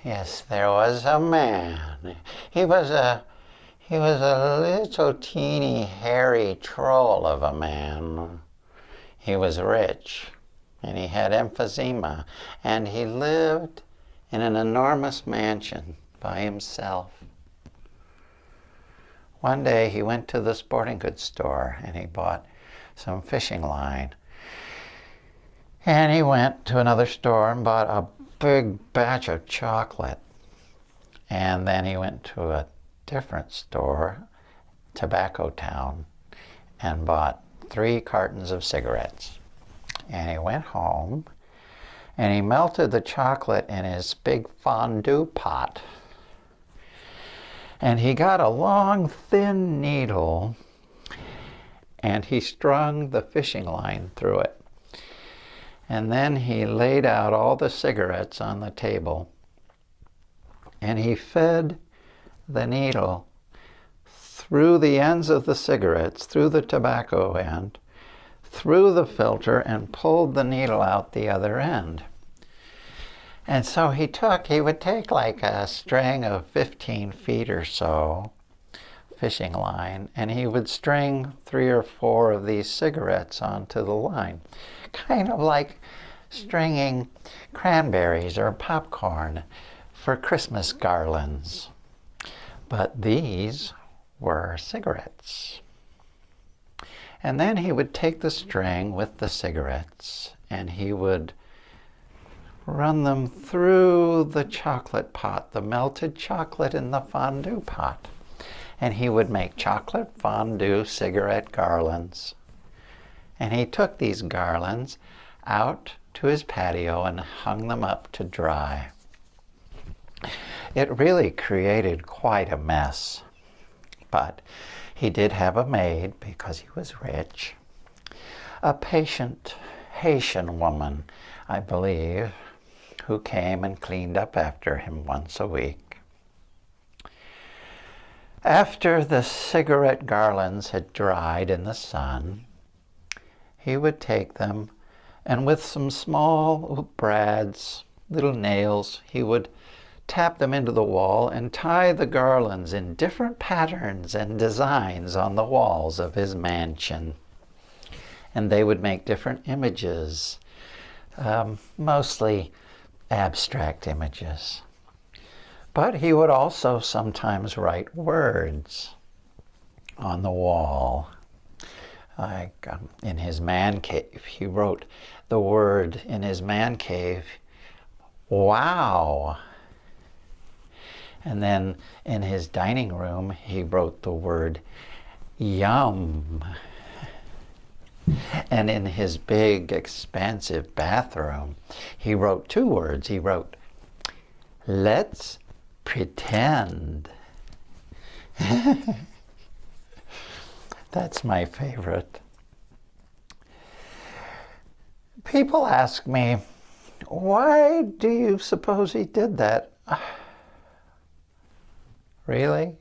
Yes, there was a man. He was a little teeny hairy troll of a man. He was rich, and he had emphysema, and he lived in an enormous mansion by himself. One day he went to the sporting goods store and he bought some fishing line. And he went to another store and bought a big batch of chocolate. And then he went to a different store, Tobacco Town, and bought 3 cartons of cigarettes. And he went home and he melted the chocolate in his big fondue pot. And he got a long, thin needle and he strung the fishing line through it. And then he laid out all the cigarettes on the table and he fed the needle through the ends of the cigarettes, through the tobacco end, through the filter, and pulled the needle out the other end. And so he would take like a string of 15 feet or so, fishing line, and he would string 3 or 4 of these cigarettes onto the line. Kind of like stringing cranberries or popcorn for Christmas garlands. But these were cigarettes. And then he would take the string with the cigarettes and he would run them through the chocolate pot, the melted chocolate in the fondue pot. And he would make chocolate fondue cigarette garlands. And he took these garlands out to his patio and hung them up to dry. It really created quite a mess. But he did have a maid because he was rich. A patient Haitian woman, I believe, who came and cleaned up after him once a week. After the cigarette garlands had dried in the sun, he would take them and with some small brads, little nails, he would tap them into the wall and tie the garlands in different patterns and designs on the walls of his mansion. And they would make different images, mostly abstract images. But he would also sometimes write words on the wall. Like in his man cave, he wrote the word in his man cave, "Wow." And then in his dining room, he wrote the word, "Yum." And in his big, expansive bathroom, he wrote 2 words. He wrote, "Let's pretend." That's my favorite. People ask me, why do you suppose he did that? Really?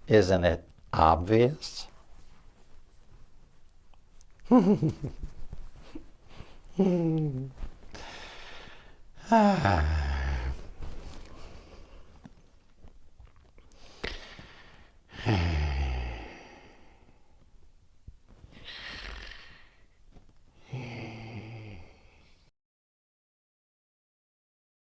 Isn't it obvious?